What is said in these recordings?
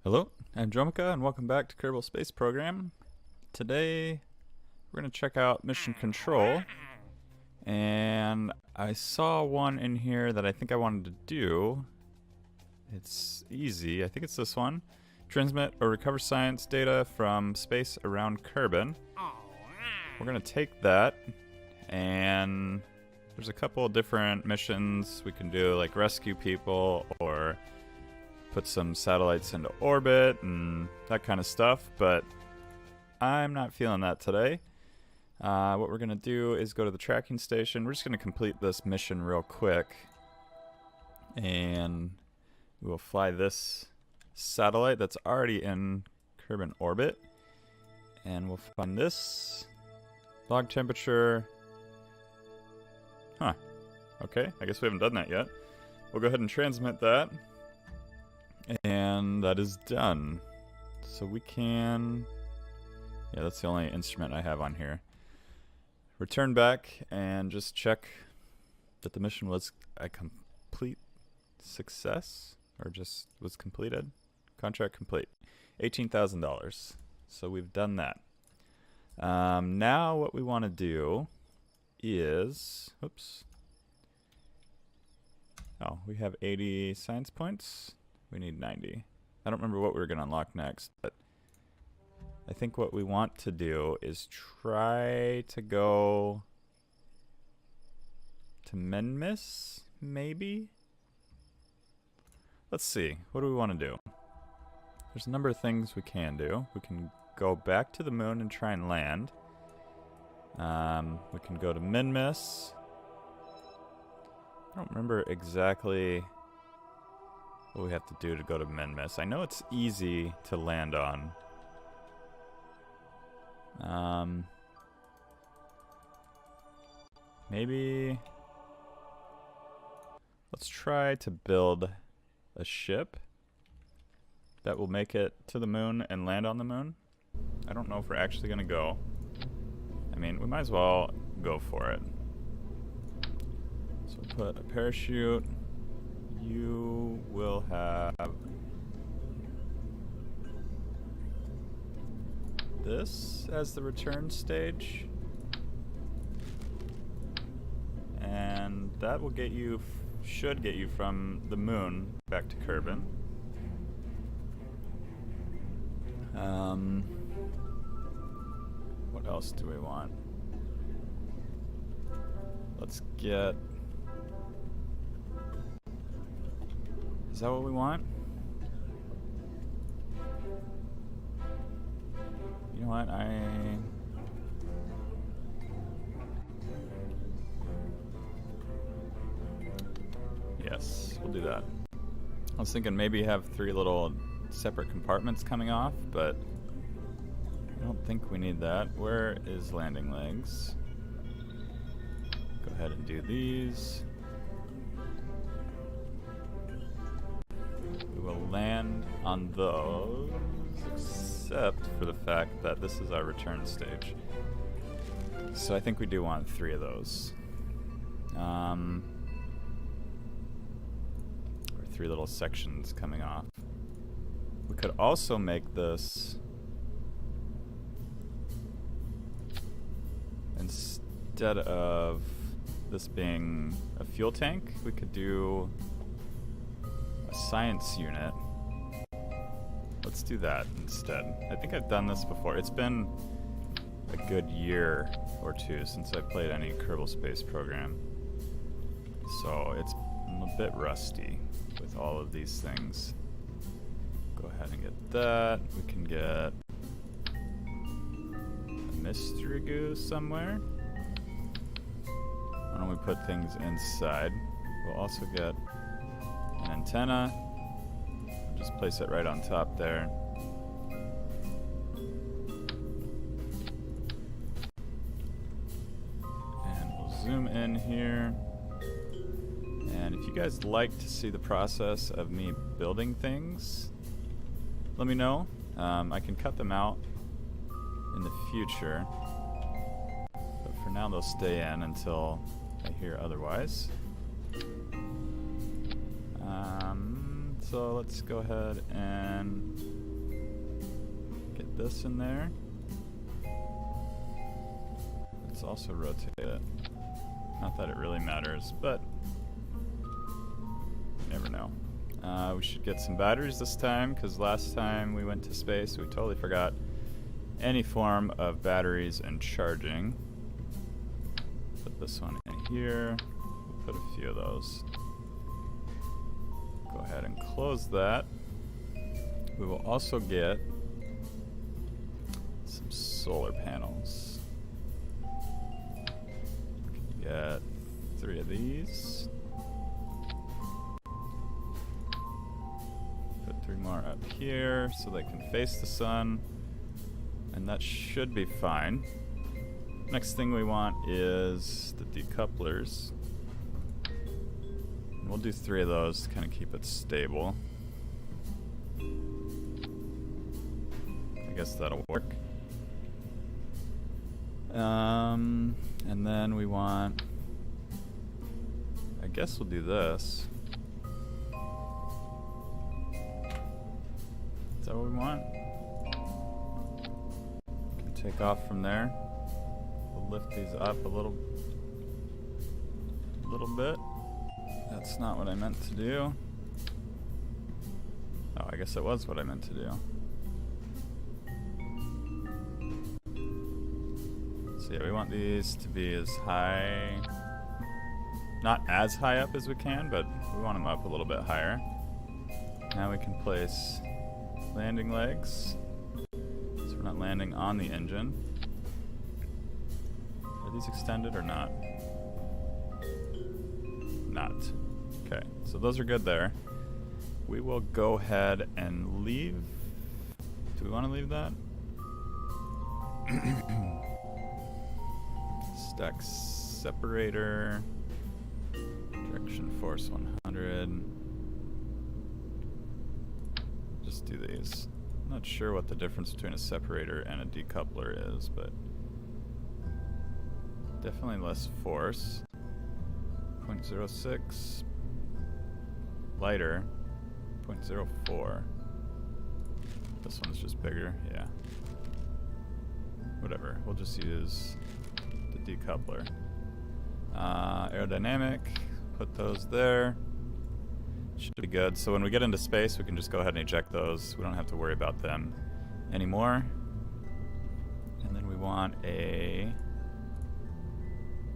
Hello, I'm Dromika, and welcome back to Kerbal Space Program. Today, we're going to check out Mission Control, and I saw one in here that I think I wanted to do. It's easy. I think it's this one. Transmit or recover science data from space around Kerbal. We're going to take that, and there's a couple of different missions we can do, like rescue people or put some satellites into orbit and that kind of stuff, but I'm not feeling that today. What we're going to do is go to the tracking station. We're just going to complete this mission real quick, and we will fly this satellite that's already in Kerbal orbit, and we'll find this log temperature. Okay, I guess we haven't done that yet. We'll go ahead and transmit that. And that is done. So we can... Yeah, that's the only instrument I have on here. Return back and just check that the mission was a complete success. Or just was completed. Contract complete. $18,000. So we've done that. Now what we want to do is... Oops. Oh, we have 80 science points. We need 90. I don't remember what we were going to unlock next, but I think what we want to do is try to go to Menmis, maybe? Let's see. What do we want to do? There's a number of things we can do. We can go back to the moon and try and land. We can go to Menmis. I don't remember exactly what we have to do to go to Menmis. I know it's easy to land on. Maybe let's try to build a ship that will make it to the moon and land on the moon. I don't know if we're actually going to go. I mean, we might as well go for it. So put a parachute. You will have this as the return stage, and that will get you, should get you from the moon back to Kerbal. What else do we want? Let's get... Is that what we want? You know what, Yes, we'll do that. I was thinking maybe have 3 little separate compartments coming off, but I don't think we need that. Where is landing legs? Go ahead and do these. We will land on those, except for the fact that this is our return stage. So I think we do want 3 of those. Or 3 little sections coming off. We could also make this, instead of this being a fuel tank, we could do a science unit. Let's do that instead. I think I've done this before. It's been a good year or 2 since I played any Kerbal Space Program. So I'm a bit rusty with all of these things. Go ahead and get that. We can get a mystery goo somewhere. Why don't we put things inside? We'll also get an antenna. Just place it right on top there. And we'll zoom in here. And if you guys like to see the process of me building things, let me know. I can cut them out in the future. But for now they'll stay in until I hear otherwise. So let's go ahead and get this in there. Let's also rotate it. Not that it really matters, but you never know. We should get some batteries this time, because last time we went to space we totally forgot any form of batteries and charging. Put this one in here. We'll put a few of those. Go ahead and close that. We will also get some solar panels. Get 3 of these. Put 3 more up here so they can face the sun. And that should be fine. Next thing we want is the decouplers. And we'll do 3 of those to kind of keep it stable. I guess that'll work. And then we want, I guess we'll do this. Is that what we want? Can take off from there. We'll lift these up a little bit. That's not what I meant to do. Oh, I guess it was what I meant to do. So yeah, we want these to be as high, not as high up as we can, but we want them up a little bit higher. Now we can place landing legs, so we're not landing on the engine. Are these extended or not? Not. Okay, so those are good there. We will go ahead and leave. Do we want to leave that? Stack separator, direction force 100. Just do these. I'm not sure what the difference between a separator and a decoupler is, but definitely less force. 0.06. Lighter. 0.04. This one's just bigger, yeah. Whatever, we'll just use the decoupler. Aerodynamic, put those there. Should be good. So when we get into space, we can just go ahead and eject those. We don't have to worry about them anymore. And then we want a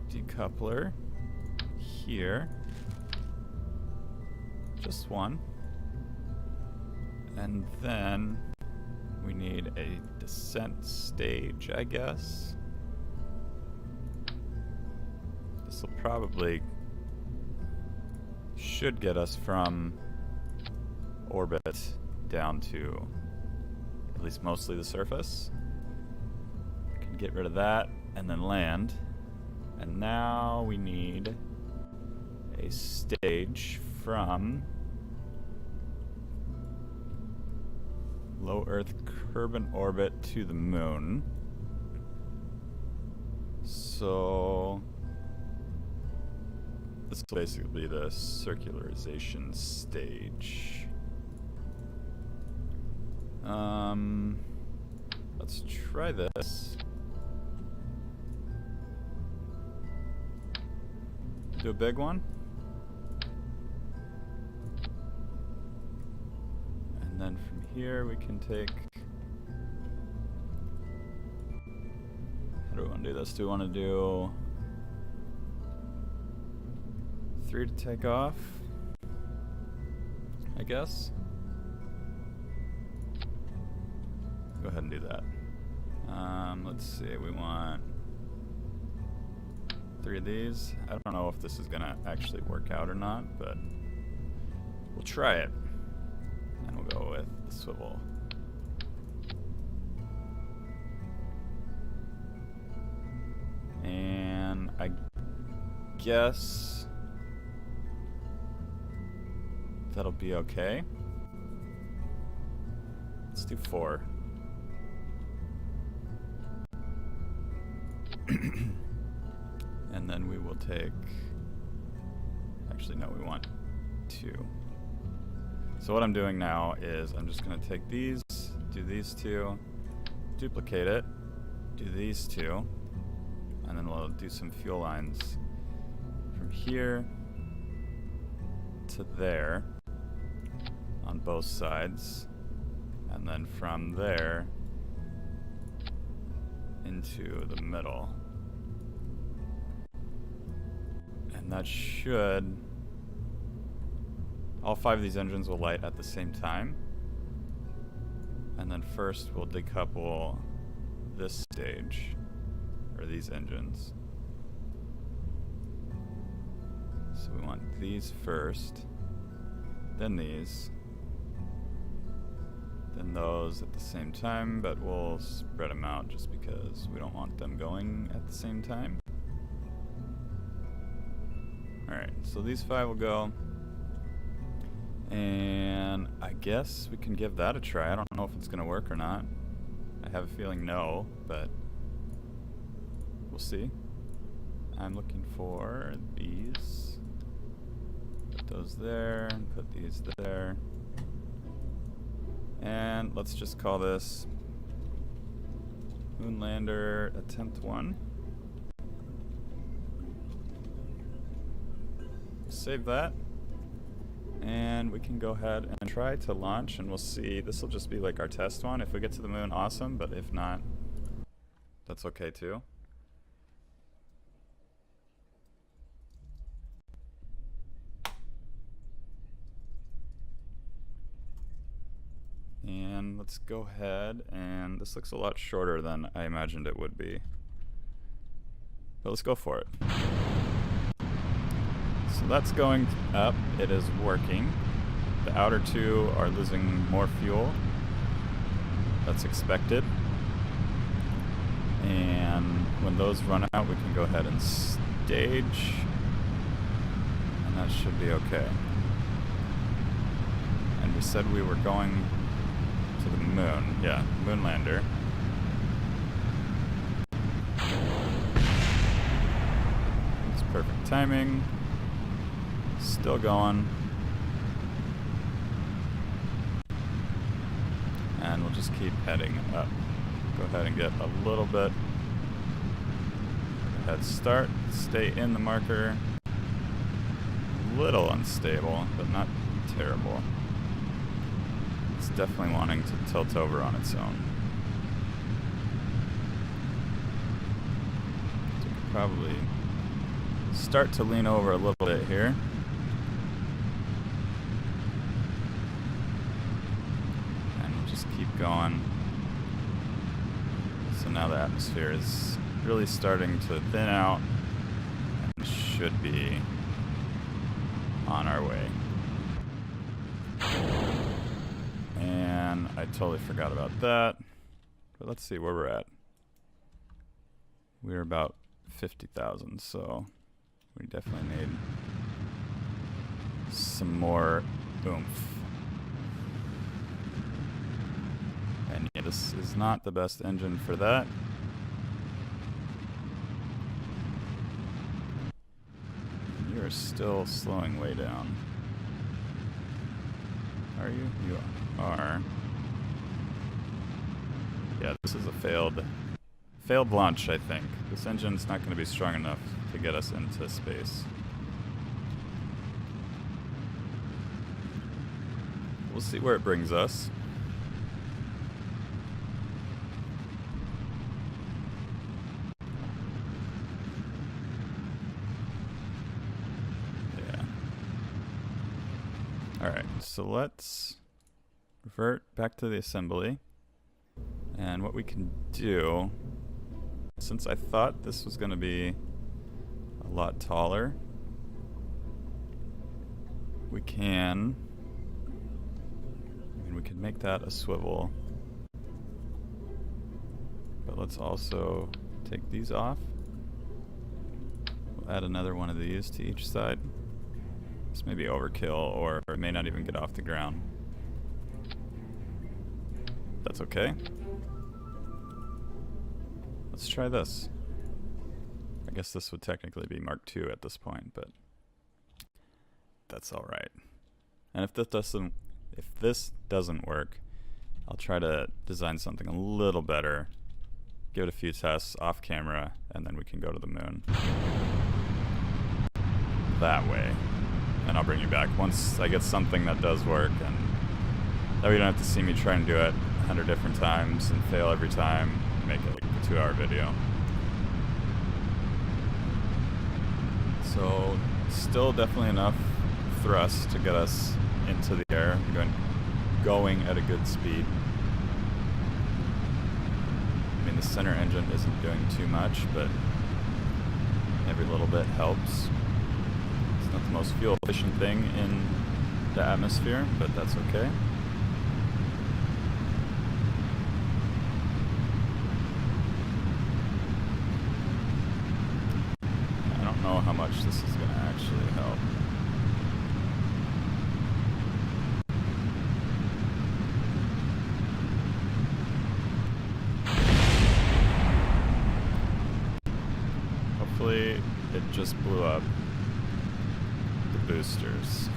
decoupler here. Just one. And then we need a descent stage, I guess. This will probably should get us from orbit down to at least mostly the surface. We can get rid of that and then land. And now we need a stage from low Earth Kerbal orbit to the moon. So this will basically be the circularization stage. Let's try this. Do a big one. And then from here we can take... How do we want to do this? Do we want to do 3 to take off? I guess. Go ahead and do that. Let's see, we want 3 of these. I don't know if this is gonna actually work out or not, but we'll try it. And we'll go with the swivel. And I guess that'll be okay. Let's do 4. And then we will take... Actually, no, we want 2. So what I'm doing now is I'm just going to take these, do these two, duplicate it, do these two, and then we'll do some fuel lines from here to there on both sides, and then from there into the middle. And that should, all 5 of these engines will light at the same time. And then first we'll decouple this stage, or these engines. So we want these first, then these, then those at the same time, but we'll spread them out just because we don't want them going at the same time. Alright, so these 5 will go. And I guess we can give that a try. I don't know if it's going to work or not. I have a feeling no, but we'll see. I'm looking for these. Put those there, and put these there. And let's just call this Moonlander Attempt 1. Save that. And we can go ahead and try to launch, and we'll see. This will just be like our test one. If we get to the moon, awesome, but if not, that's okay too. And let's go ahead, and this looks a lot shorter than I imagined it would be. But let's go for it. So that's going up, it is working. The outer 2 are losing more fuel. That's expected. And when those run out, we can go ahead and stage. And that should be okay. And we said we were going to the moon. Yeah, Moonlander. It's perfect timing. Still going. And we'll just keep heading up. Go ahead and get a little bit head start. Stay in the marker. A little unstable, but not terrible. It's definitely wanting to tilt over on its own. So we could probably start to lean over a little bit here. Keep going. So now the atmosphere is really starting to thin out and should be on our way. And I totally forgot about that. But let's see where we're at. We're about 50,000, so we definitely need some more oomph. And yeah, this is not the best engine for that. You're still slowing way down. Are you? You are. Yeah, this is a failed launch, I think. This engine's not going to be strong enough to get us into space. We'll see where it brings us. Alright, so let's revert back to the assembly. And what we can do, since I thought this was going to be a lot taller, we can make that a swivel. But let's also take these off. We'll add another one of these to each side. This may be overkill, or it may not even get off the ground. That's okay. Let's try this. I guess this would technically be Mark II at this point, but that's alright. And if this if this doesn't work, I'll try to design something a little better, give it a few tests off camera, and then we can go to the moon that way. And I'll bring you back once I get something that does work, and that way you don't have to see me try and do it 100 different times and fail every time, make it like a 2-hour video. So still definitely enough thrust to get us into the air, going at a good speed. I mean, the center engine isn't doing too much, but every little bit helps. It's not the most fuel efficient thing in the atmosphere, but that's okay. I don't know how much this is going to actually help. Hopefully it just blew up the boosters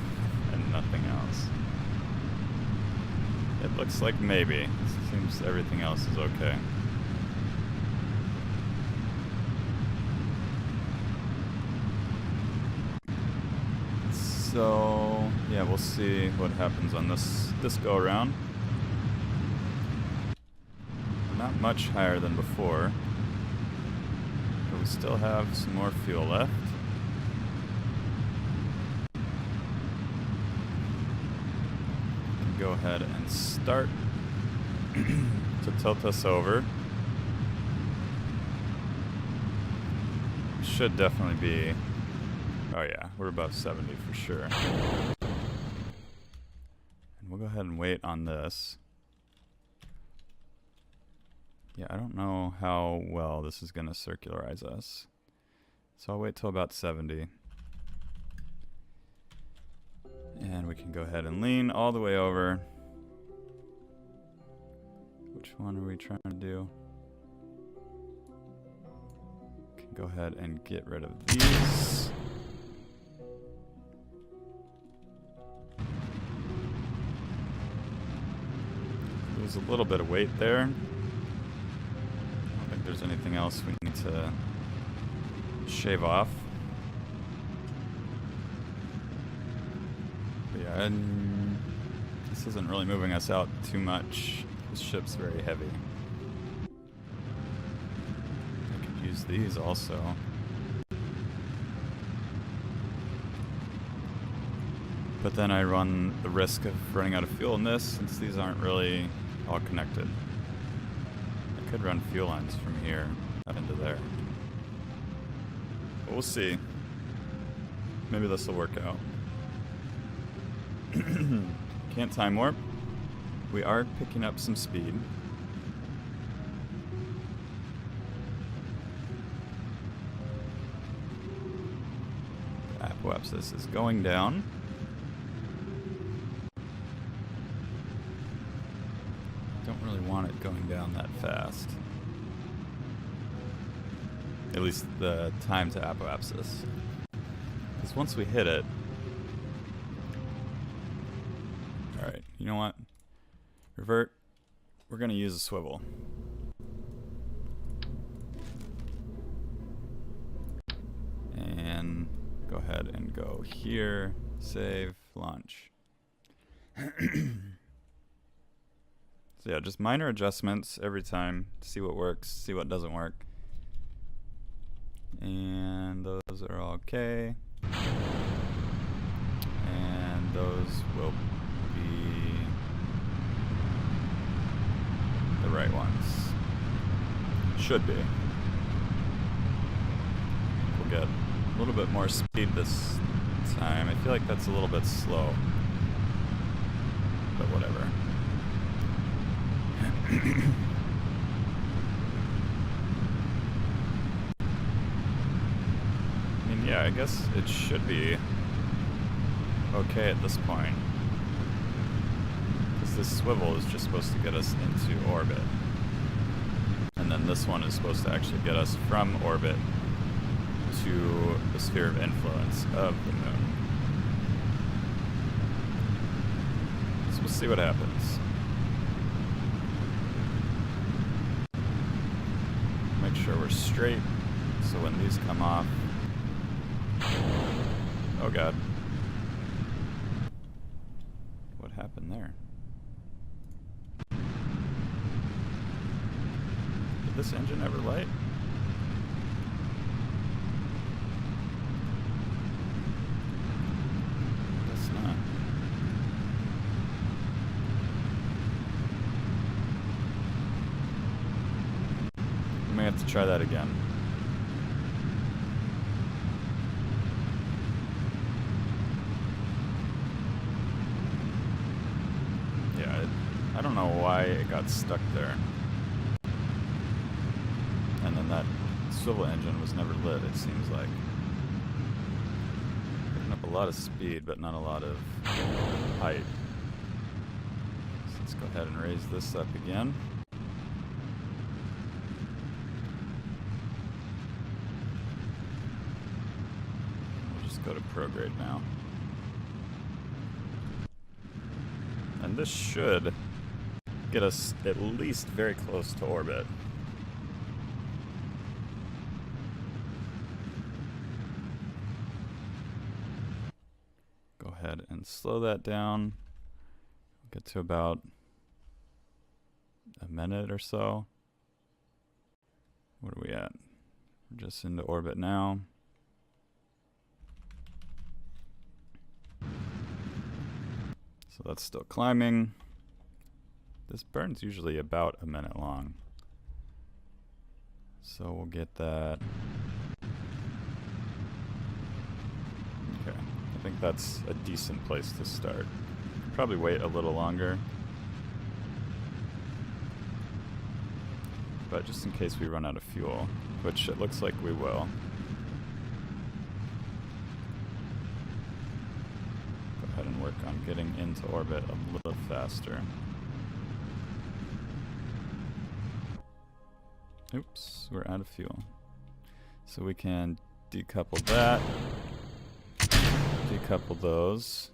and nothing else. It looks like maybe. It seems everything else is okay. So yeah, we'll see what happens on this go around. Not much higher than before, but we still have some more fuel left. Go ahead and start to tilt us over. Should definitely be, oh yeah, we're above 70 for sure. And we'll go ahead and wait on this. Yeah, I don't know how well this is going to circularize us. So I'll wait till about 70. And we can go ahead and lean all the way over. Which one are we trying to do? Can go ahead and get rid of these. There's a little bit of weight there. I don't think there's anything else we need to shave off. Yeah, and this isn't really moving us out too much. This ship's very heavy. I could use these also. But then I run the risk of running out of fuel in this, since these aren't really all connected. I could run fuel lines from here up into there. But we'll see. Maybe this will work out. Can't time warp. We are picking up some speed. Apoapsis is going down. Don't really want it going down that fast. At least the time to apoapsis. Because once we hit it, alright, you know what? Revert. We're going to use a swivel. And go ahead and go here. Save. Launch. So yeah, just minor adjustments every time. See what works, see what doesn't work. And those are okay. And those will be the right ones. Should be. We'll get a little bit more speed this time. I feel like that's a little bit slow. But whatever. I mean, yeah, I guess it should be okay at this point. Because this swivel is just supposed to get us into orbit. And then this one is supposed to actually get us from orbit to the sphere of influence of the moon. So we'll see what happens. Make sure we're straight, so when these come off... Oh god. What happened there? Did this engine ever light? Guess not. We may have to try that again. I don't know why it got stuck there. And then that swivel engine was never lit, it seems like. Picking up a lot of speed, but not a lot of height. So let's go ahead and raise this up again. We'll just go to prograde now. And this should get us at least very close to orbit. Go ahead and slow that down. Get to about a minute or so. What are we at? We're just into orbit now. So that's still climbing. This burn's usually about a minute long. So we'll get that. Okay, I think that's a decent place to start. Probably wait a little longer. But just in case we run out of fuel, which it looks like we will. Go ahead and work on getting into orbit a little faster. Oops, we're out of fuel. So we can decouple that, decouple those,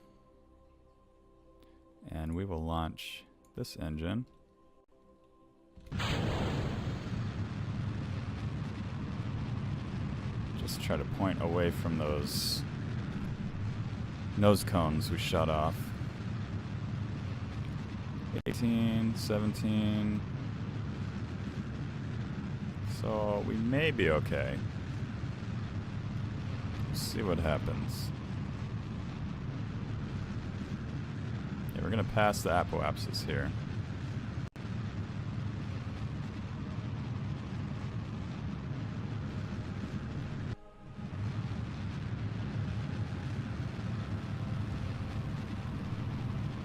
and we will launch this engine. Just try to point away from those nose cones we shut off. 18, 17... So we may be okay. Let's see what happens. Yeah, we're gonna pass the apoapsis here.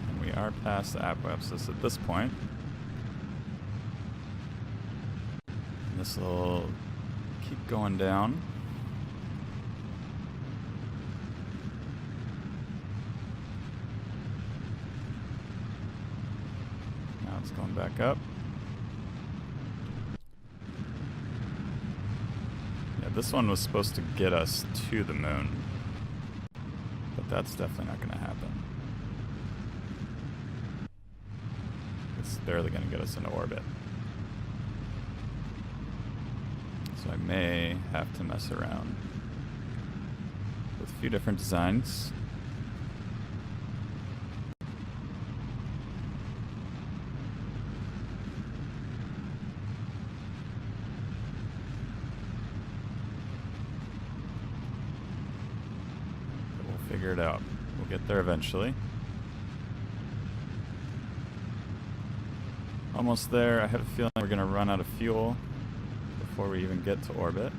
And we are past the apoapsis at this point. This will keep going down. Now it's going back up. Yeah, this one was supposed to get us to the moon, but that's definitely not going to happen. It's barely going to get us into orbit. So I may have to mess around with a few different designs. But we'll figure it out. We'll get there eventually. Almost there. I have a feeling we're going to run out of fuel before we even get to orbit.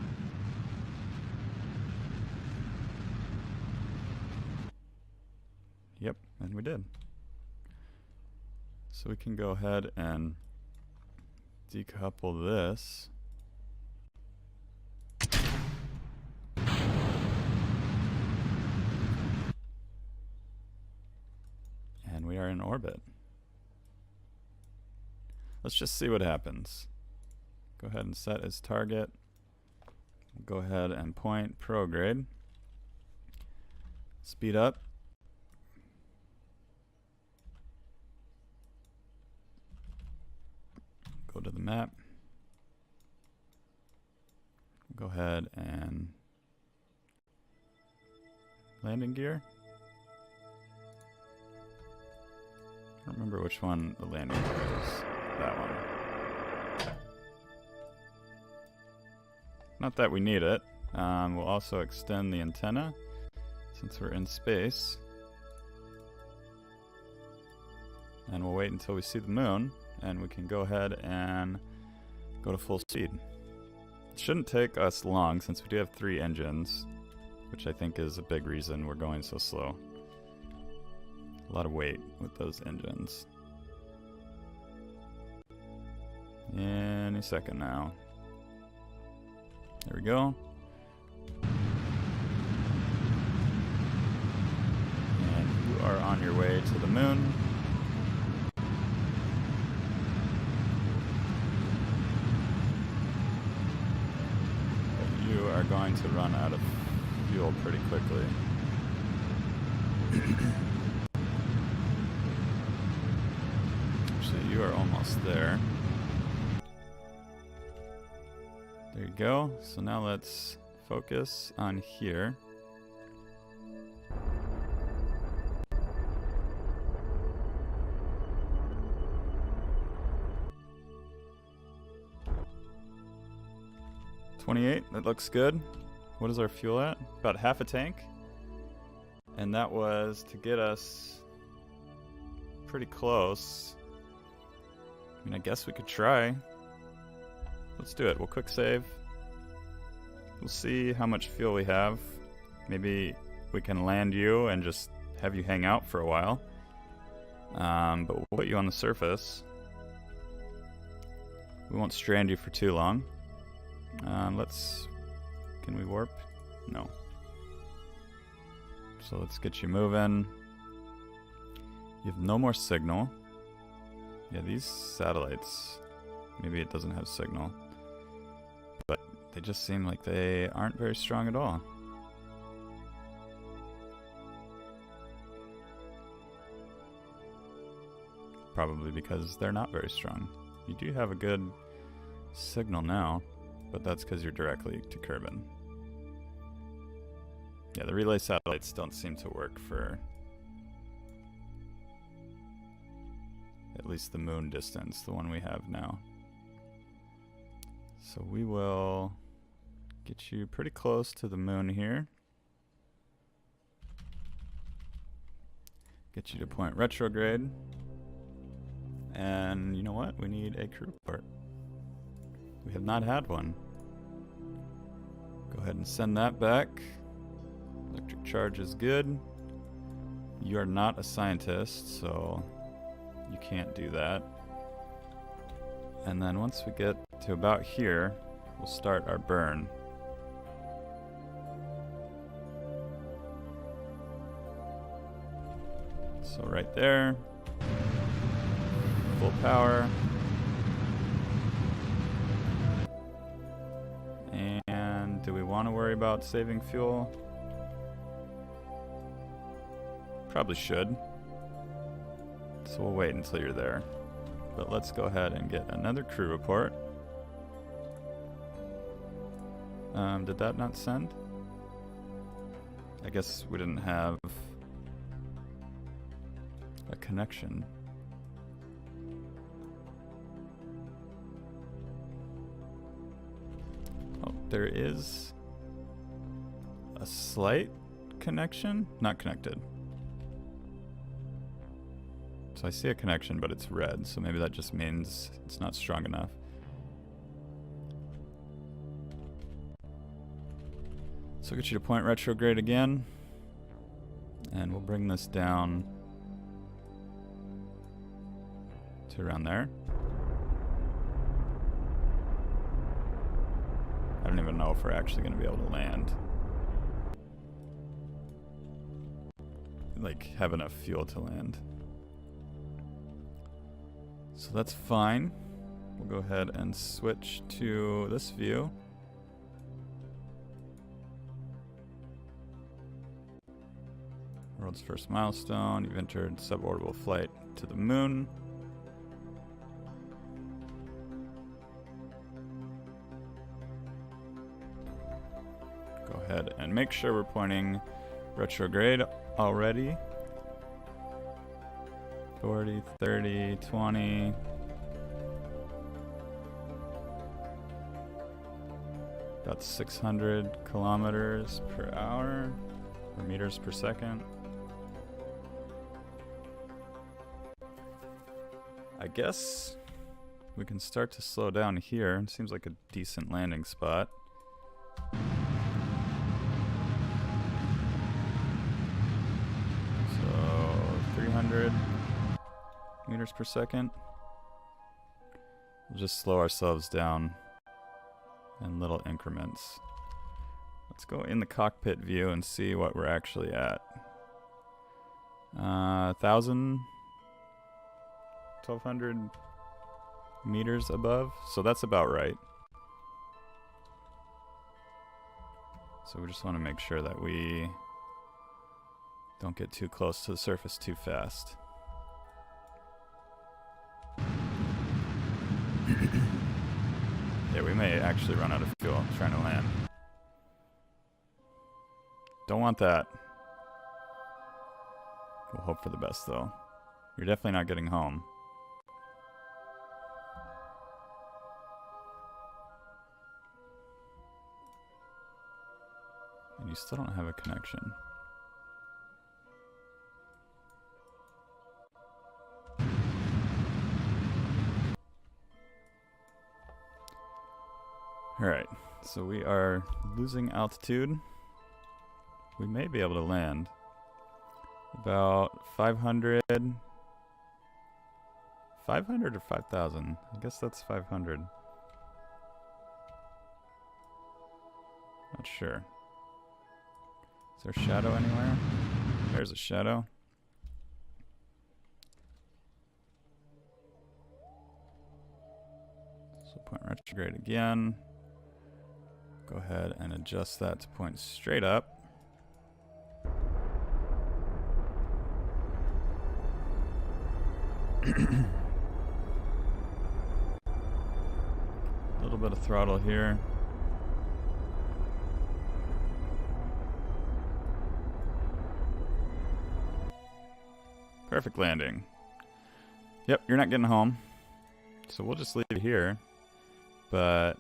Yep, and we did. So we can go ahead and decouple this. And we are in orbit. Let's just see what happens. Go ahead and set as target. Go ahead and point prograde. Speed up. Go to the map. Go ahead and landing gear. I don't remember which one the landing gear is. That one. Not that we need it. We'll also extend the antenna since we're in space. And we'll wait until we see the moon, and we can go ahead and go to full speed. It shouldn't take us long since we do have 3 engines, which I think is a big reason we're going so slow. A lot of weight with those engines. Any second now. There we go. And you are on your way to the moon. But you are going to run out of fuel pretty quickly. Actually, you are almost there. There you go. So now let's focus on here. $28, that looks good. What is our fuel at? About half a tank. And that was to get us pretty close. I mean, I guess we could try. Let's do it. We'll quick save. We'll see how much fuel we have. Maybe we can land you and just have you hang out for a while. But we'll put you on the surface. We won't strand you for too long. Can we warp? No. So let's get you moving. You have no more signal. Yeah, these satellites, maybe it doesn't have signal. But they just seem like they aren't very strong at all. Probably because they're not very strong. You do have a good signal now, but that's because you're directly to Kerbal. Yeah, the relay satellites don't seem to work for at least the moon distance, the one we have now. So we will get you pretty close to the moon here. Get you to point retrograde. And you know what? We need a crew report. We have not had one. Go ahead and send that back. Electric charge is good. You are not a scientist, so you can't do that. And then once we get to about here, we'll start our burn. So right there, full power. And do we want to worry about saving fuel? Probably should. So we'll wait until you're there. But let's go ahead and get another crew report. Did that not send? I guess we didn't have a connection. Oh, there is a slight connection? Not connected. So I see a connection, but it's red, so maybe that just means it's not strong enough. So I'll get you to point retrograde again, and we'll bring this down to around there. I don't even know if we're actually going to be able to land. Like, have enough fuel to land. So that's fine. We'll go ahead and switch to this view. World's first milestone. You've entered suborbital flight to the moon. Go ahead and make sure we're pointing retrograde already. 40, 30, 20. About 600 kilometers per hour, or meters per second. I guess we can start to slow down here. It seems like a decent landing spot. So 300 meters per second. We'll just slow ourselves down in little increments. Let's go in the cockpit view and see what we're actually at. 1,000, 1,200 meters above, so that's about right. So we just want to make sure that we don't get too close to the surface too fast. Yeah, we may actually run out of fuel trying to land. Don't want that. We'll hope for the best, though. You're definitely not getting home. And you still don't have a connection. Alright, so we are losing altitude. We may be able to land about 500. 500 or 5,000? I guess that's 500. Not sure. Is there a shadow anywhere? There's a shadow. So point retrograde again. Go ahead and adjust that to point straight up. A little bit of throttle here. Perfect landing. Yep, you're not getting home. So we'll just leave it here. But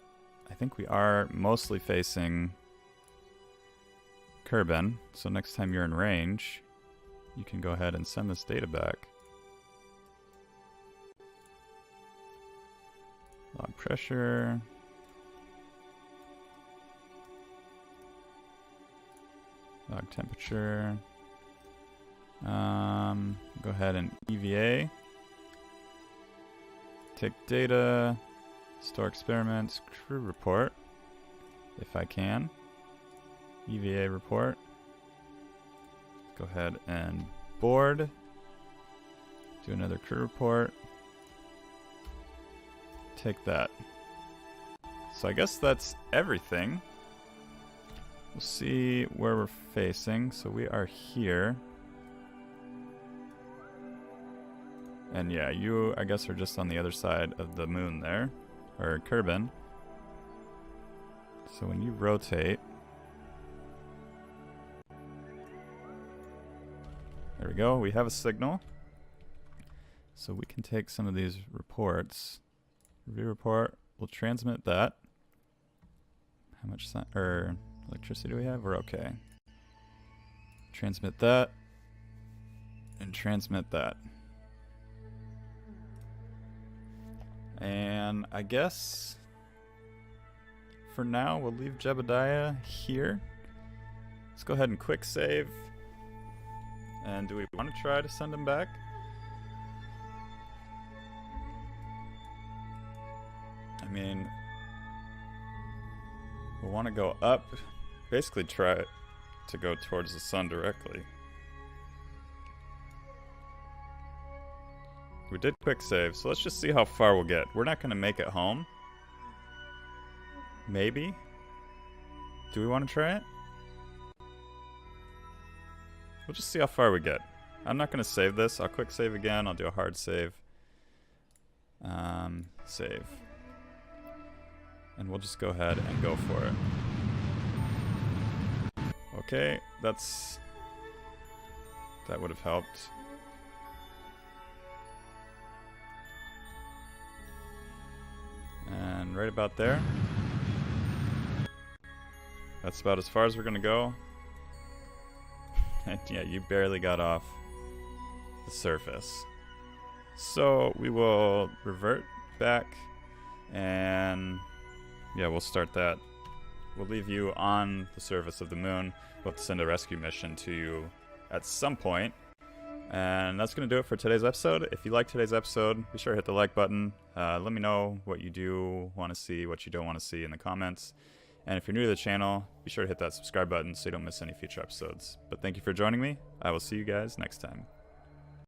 I think we are mostly facing Kerbal. So next time you're in range, you can go ahead and send this data back. Log pressure. Log temperature. Go ahead and EVA. Take data. Store experiments. Crew report. If I can. EVA report. Go ahead and board. Do another crew report. Take that. So I guess that's everything. We'll see where we're facing. So we are here. And yeah, you, I guess, are just on the other side of the moon there. Or Kerbal. So when you rotate... There we go. We have a signal. So we can take some of these reports. Review report. We'll transmit that. How much electricity do we have? We're okay. Transmit that. And transmit that. And I guess for now we'll leave Jebediah here. Let's go ahead and quick save. And do we want to try to send him back? I mean, we'll want to go up. Basically try to go towards the sun directly. We did quick save, so let's just see how far we'll get. We're not going to make it home. Maybe. Do we want to try it? We'll just see how far we get. I'm not going to save this. I'll quick save again. I'll do a hard save. Save. And we'll just go ahead and go for it. Okay, that would have helped. And right about there. That's about as far as we're gonna go. And yeah, you barely got off the surface. So we will revert back and yeah, we'll start that. We'll leave you on the surface of the moon. We'll have to send a rescue mission to you at some point. And that's going to do it for today's episode. If you like today's episode, be sure to hit the like button. Let me know what you do want to see, what you don't want to see in the comments. And if you're new to the channel, be sure to hit that subscribe button so you don't miss any future episodes. But thank you for joining me. I will see you guys next time.